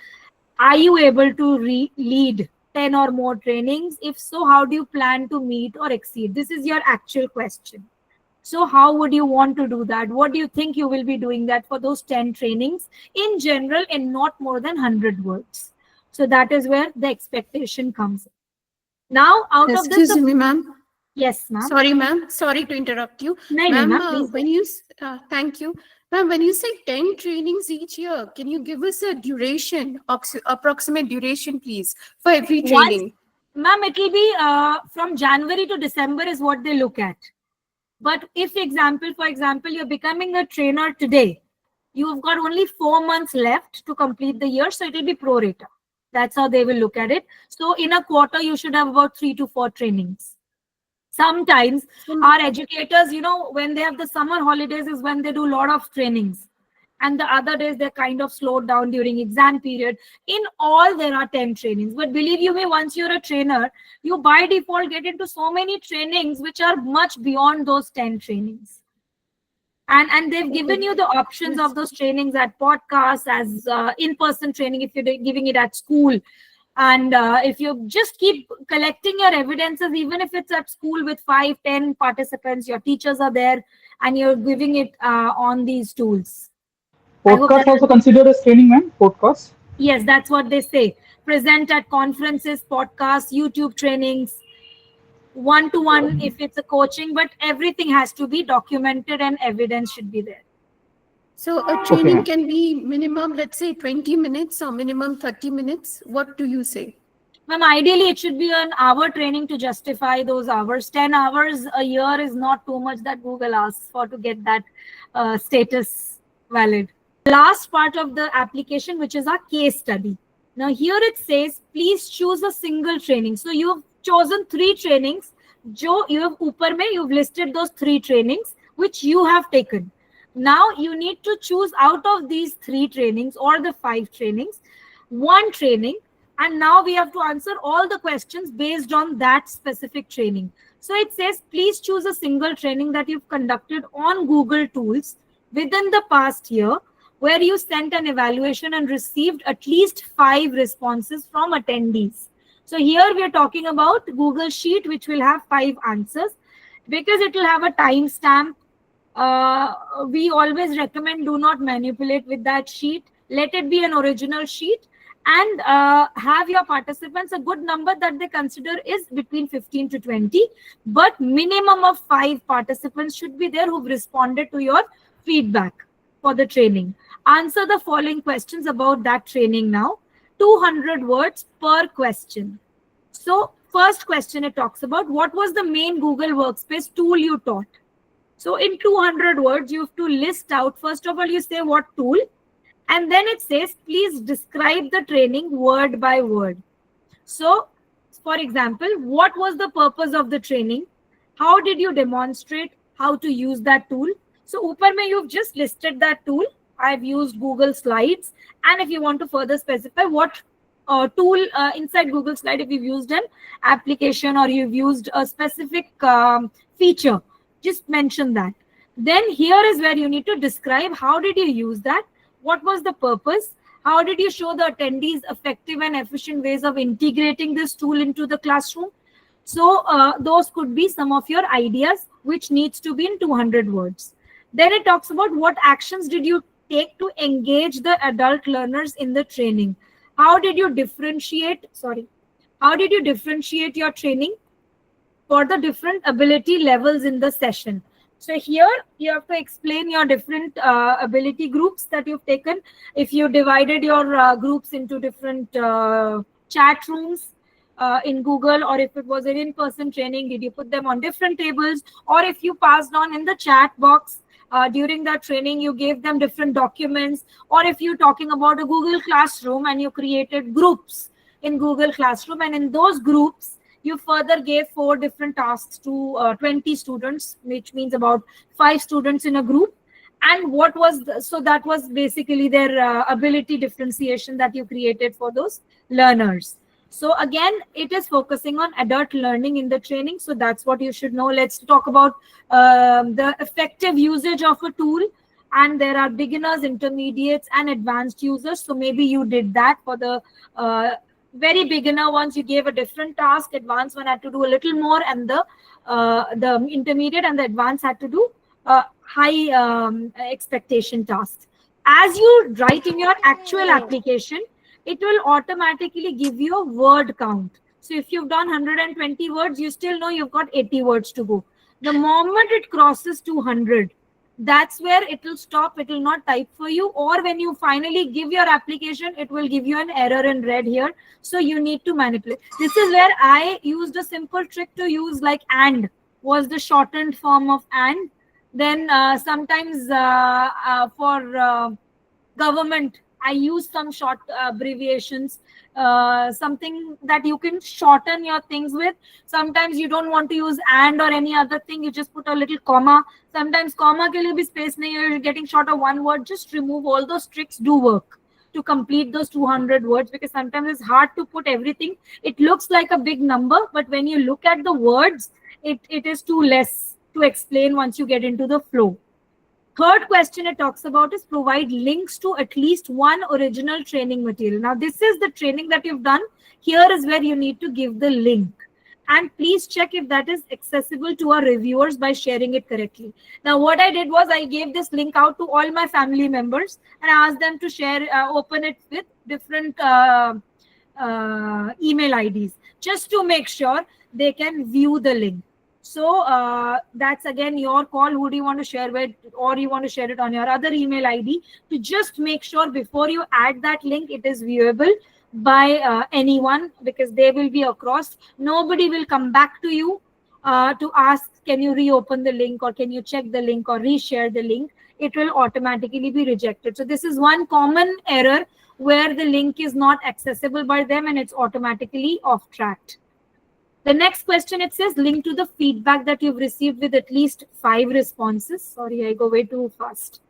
Are you able to lead 10 or more trainings? If so, how do you plan to meet or exceed? This is your actual question. So how would you want to do that? What do you think you will be doing that for those 10 trainings in general, in not more than 100 words? So that is where the expectation comes in. Now, out of this... Excuse me, ma'am. Yes, ma'am. Sorry, ma'am. Sorry to interrupt you. Ma'am, when you... thank you. Ma'am, when you say 10 trainings each year, can you give us a duration, approximate duration, please, for every training? Ma'am, it will be from January to December is what they look at. But if, for example, you're becoming a trainer today, you've got only 4 months left to complete the year, so it will be pro rata. That's how they will look at it. So in a quarter, you should have about 3 to 4 trainings. Sometimes our educators, when they have the summer holidays is when they do a lot of trainings. and the other days they're kind of slowed down during exam period. In all, there are 10 trainings. But believe you me, once you're a trainer, you by default get into so many trainings which are much beyond those 10 trainings. And they've given you the options of those trainings at podcasts, as in-person training if you're giving it at school. And if you just keep collecting your evidences, even if it's at school with 5-10 participants, your teachers are there and you're giving it on these tools. Podcast also considered as training, ma'am? Podcast? Yes, that's what they say. Present at conferences, podcasts, YouTube trainings, one-to-one if it's a coaching, but everything has to be documented and evidence should be there. So a training can be minimum, let's say 20 minutes or minimum 30 minutes. What do you say? Ma'am, ideally it should be an hour training to justify those hours. 10 hours a year is not too much that Google asks for to get that status valid. Last part of the application, which is our case study. Now here it says, please choose a single training. So you've chosen 3 trainings. Joe, you have Upar mein, you've listed those 3 trainings which you have taken. Now you need to choose out of these 3 trainings or the 5 trainings, 1 training. And now we have to answer all the questions based on that specific training. So it says, please choose a single training that you've conducted on Google Tools within the past year, where you sent an evaluation and received at least 5 responses from attendees. So here we are talking about Google Sheet, which will have 5 answers. Because it will have a timestamp, we always recommend do not manipulate with that sheet. Let it be an original sheet, and have your participants, a good number that they consider is between 15 to 20, but minimum of 5 participants should be there who've responded to your feedback for the training. Answer the following questions about that training now. 200 words per question. So first question, it talks about what was the main Google Workspace tool you taught. So in 200 words, you have to list out, first of all, you say what tool, and then it says, please describe the training word by word. So for example, what was the purpose of the training? How did you demonstrate how to use that tool? So Upar mein you've just listed that tool. I've used Google Slides. And if you want to further specify what tool inside Google Slide, if you've used an application or you've used a specific feature, just mention that. Then here is where you need to describe how did you use that, what was the purpose, how did you show the attendees effective and efficient ways of integrating this tool into the classroom. So those could be some of your ideas which needs to be in 200 words. Then it talks about what actions did you take to engage the adult learners in the training. How did you differentiate, how did you differentiate your training for the different ability levels in the session? So here you have to explain your different ability groups that you've taken. If you divided your groups into different chat rooms in Google, or if it was an in-person training, did you put them on different tables? Or if you passed on in the chat box during that training, you gave them different documents. Or if you're talking about a Google Classroom and you created groups in Google Classroom, and in those groups, you further gave 4 different tasks to 20 students, which means about 5 students in a group. And what was so that was basically their ability differentiation that you created for those learners. So again, it is focusing on adult learning in the training. So that's what you should know. Let's talk about the effective usage of a tool. And there are beginners, intermediates, and advanced users. So maybe you did that for the very beginner ones. You gave a different task. Advanced one had to do a little more, and the intermediate and the advanced had to do high expectation tasks. As you write in your actual application, it will automatically give you a word count. So if you've done 120 words, you still know you've got 80 words to go. The moment it crosses 200, that's where it will stop. It will not type for you. Or when you finally give your application, it will give you an error in red here. So you need to manipulate. This is where I used a simple trick to use, like and was the shortened form of and. Then sometimes for government I use some short abbreviations, something that you can shorten your things with. Sometimes you don't want to use and or any other thing, you just put a little comma. Sometimes comma ke liye bhi space nahi, you're getting short of one word, just remove. All those tricks do work to complete those 200 words, because sometimes it's hard to put everything. It looks like a big number, but when you look at the words, it is too less to explain once you get into the flow. Third question it talks about is provide links to at least one original training material. Now, this is the training that you've done. Here is where you need to give the link. And please check if that is accessible to our reviewers by sharing it correctly. Now, what I did was I gave this link out to all my family members and asked them to share, open it with different email IDs, just to make sure they can view the link. So that's again your call. Who do you want to share with, or you want to share it on your other email ID, to just make sure before you add that link, it is viewable by anyone, because they will be across. Nobody will come back to you to ask, can you reopen the link, or can you check the link, or reshare the link. It will automatically be rejected. So this is one common error where the link is not accessible by them and it's automatically off tracked. The next question, it says link to the feedback that you've received with at least 5 responses. Sorry, I go way too fast.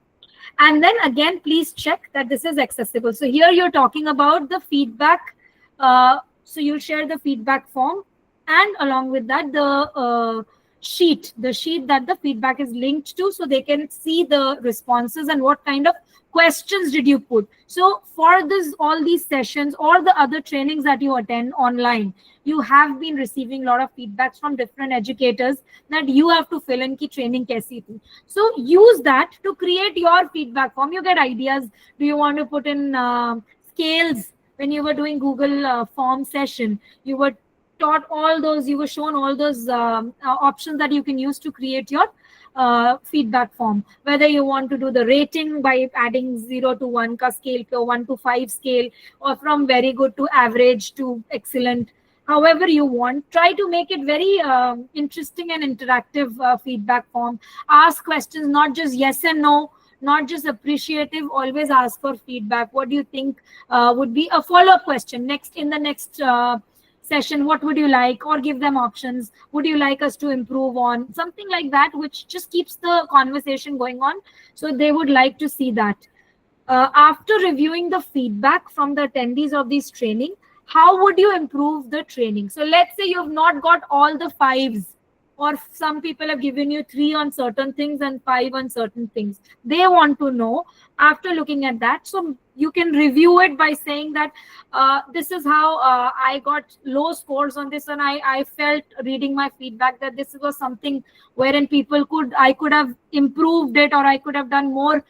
And then again, please check that this is accessible. So here you're talking about the feedback. So you'll share the feedback form, and along with that, the sheet that the feedback is linked to, so they can see the responses and what kind of questions did you put. So for all these sessions or the other trainings that you attend online, you have been receiving a lot of feedbacks from different educators that you have to fill in ki training kaisi thi. So use that to create your feedback form. You get ideas. Do you want to put in scales? When you were doing Google form session, you were taught all those, you were shown all those options that you can use to create your feedback form. Whether you want to do the rating by adding 0 to 1 ka scale, 1 to 5 scale, or from very good to average to excellent, however you want, try to make it very interesting and interactive feedback form. Ask questions, not just yes and no, not just appreciative. Always ask for feedback. What do you think would be a follow-up question next, in the next session? What would you like? Or give them options. Would you like us to improve on something like that, which just keeps the conversation going on, so they would like to see that. After reviewing the feedback from the attendees of this training, how would you improve the training? So let's say you've not got all the 5s, or some people have given you 3 on certain things and 5 on certain things. They want to know after looking at that. So you can review it by saying that this is how I got low scores on this, and I felt reading my feedback that this was something wherein I could have improved it, or I could have done more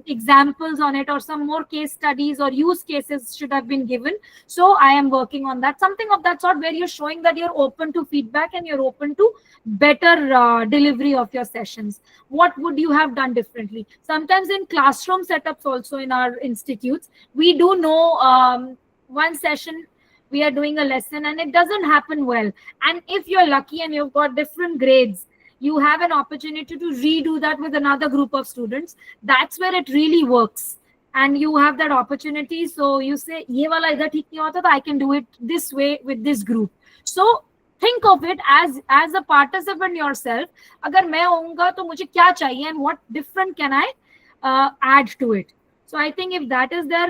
examples on it, or some more case studies or use cases should have been given. So I am working on that. Something of that sort, where you're showing that you're open to feedback and you're open to better delivery of your sessions. What would you have done differently? Sometimes in classroom setups also in our institutes, we do know one session we are doing a lesson and it doesn't happen well. And if you're lucky and you've got different grades, you have an opportunity to redo that with another group of students. That's where it really works. And you have that opportunity. So you say, ye wala idhar theek nahi hota, I can do it this way with this group. So think of it as a participant yourself. Agar main hounga to mujhe kya chahiye and what different can I add to it. So I think if that is there,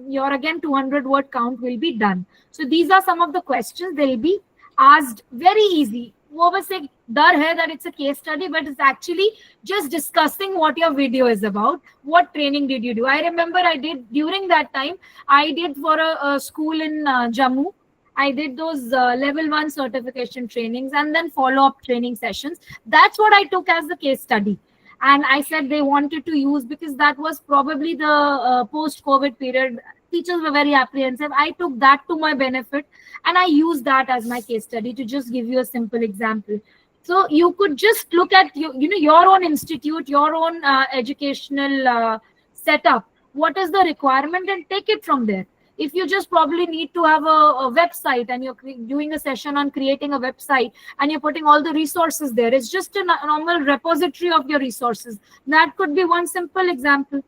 your again 200 word count will be done. So these are some of the questions. They'll be asked very easy. वो बस एक डर है that it's a case study, but it's actually just discussing what your video is about. What training did you do? I remember I did during that time, I did for a school in Jammu. I did those level 1 certification trainings and then follow-up training sessions. That's what I took as the case study. And I said they wanted to use, because that was probably the post-COVID period. Teachers were very apprehensive. I took that to my benefit and I used that as my case study to just give you a simple example. So you could just look at your own institute, your own educational setup. What is the requirement, and take it from there. If you just probably need to have a website and you're doing a session on creating a website and you're putting all the resources there, it's just a normal repository of your resources. That could be one simple example.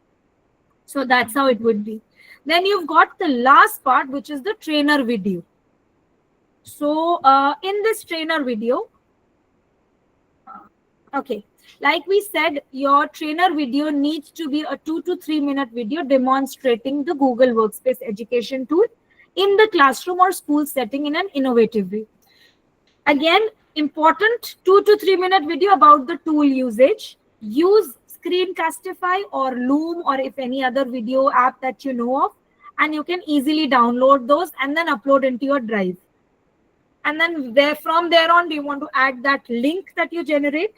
So that's how it would be. Then you've got the last part, which is the trainer video. So in this trainer video, okay, like we said, your trainer video needs to be a 2 to 3 minute video demonstrating the Google Workspace education tool in the classroom or school setting in an innovative way. Again, important 2 to 3 minute video about the tool usage. Use Screencastify or Loom or if any other video app that you know of, and you can easily download those and then upload into your drive. And then from there on, do you want to add that link that you generate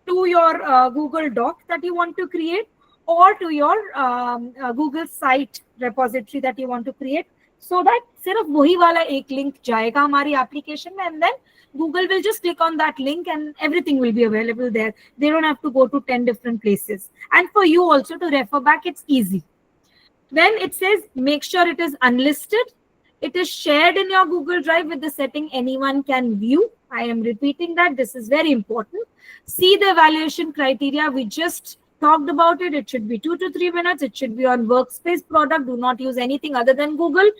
to your Google Doc that you want to create, or to your Google site repository that you want to create, so that सिर्फ वही वाला एक link जाएगा हमारी application में, and then Google will just click on that link and everything will be available there. They don't have to go to 10 different places. And for you also to refer back, it's easy. Then it says, make sure it is unlisted. It is shared in your Google Drive with the setting anyone can view. I am repeating that. This is very important. See the evaluation criteria. We just talked about it. It should be 2 to 3 minutes. It should be on Workspace product. Do not use anything other than Google.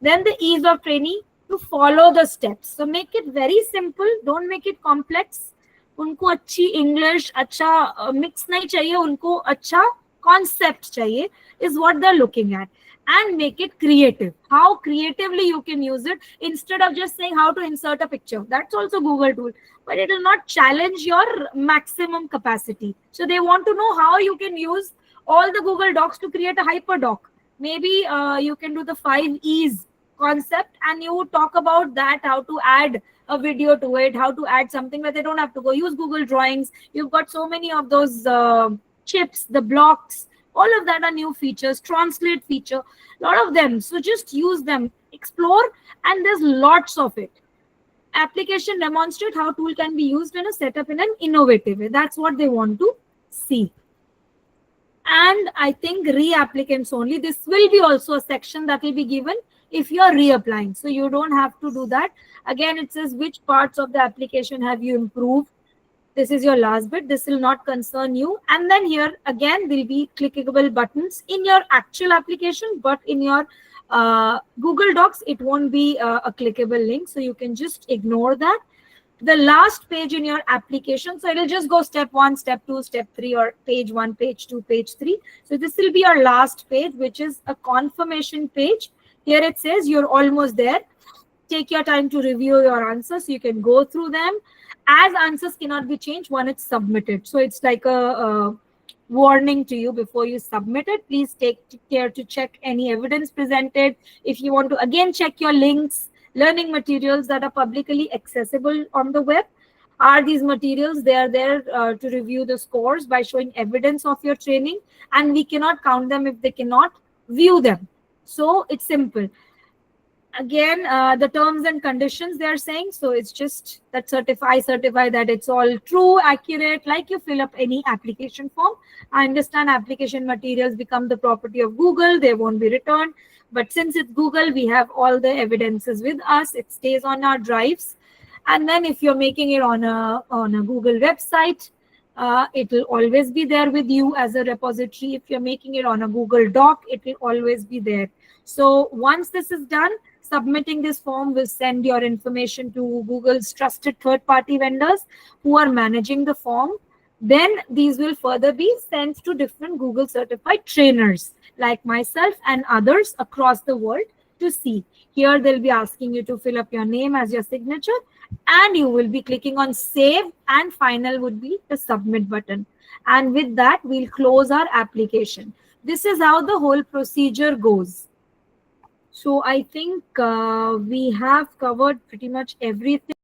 Then the ease of training, to follow the steps. So make it very simple. Don't make it complex. उनको अच्छी English, अच्छा mix नहीं चाहिए. उनको अच्छा concept चाहिए is what they're looking at. And make it creative. How creatively you can use it, instead of just saying how to insert a picture. That's also Google tool, but it will not challenge your maximum capacity. So they want to know how you can use all the Google Docs to create a hyperdoc. Maybe you can do the 5 E's concept and you talk about that, how to add a video to it, how to add something where they don't have to go use Google Drawings. You've got so many of those chips, the blocks, all of that are new features. Translate feature, a lot of them. So just use them, explore, and there's lots of it. Application demonstrate how tool can be used in a setup in an innovative way. That's what they want to see. And I think re-applicants only. This will be also a section that will be given if you are reapplying. So you don't have to do that. Again, it says which parts of the application have you improved. This is your last bit. This will not concern you. And then here again, there will be clickable buttons in your actual application, but in your Google Docs, it won't be a clickable link. So you can just ignore that. The last page in your application, so it'll just go step 1, step 2, step 3, or page 1, page 2, page 3. So this will be your last page, which is a confirmation page. Here it says you're almost there. Take your time to review your answers. So you can go through them. As answers cannot be changed when it's submitted. So it's like a warning to you before you submit it. Please take care to check any evidence presented. If you want to again check your links, learning materials that are publicly accessible on the web. Are these materials? They are there to review the scores by showing evidence of your training, and we cannot count them if they cannot view them. So it's simple. Again, the terms and conditions they are saying. So it's just that certify that it's all true, accurate, like you fill up any application form. I understand application materials become the property of Google. They won't be returned. But since it's Google, we have all the evidences with us. It stays on our drives. And then if you're making it on a Google website, it will always be there with you as a repository. If you're making it on a Google Doc, it will always be there. So once this is done, submitting this form will send your information to Google's trusted third-party vendors who are managing the form. Then these will further be sent to different Google certified trainers like myself and others across the world to see. Here they'll be asking you to fill up your name as your signature, and you will be clicking on save, and final would be the submit button. And with that, we'll close our application. This is how the whole procedure goes. So I think we have covered pretty much everything.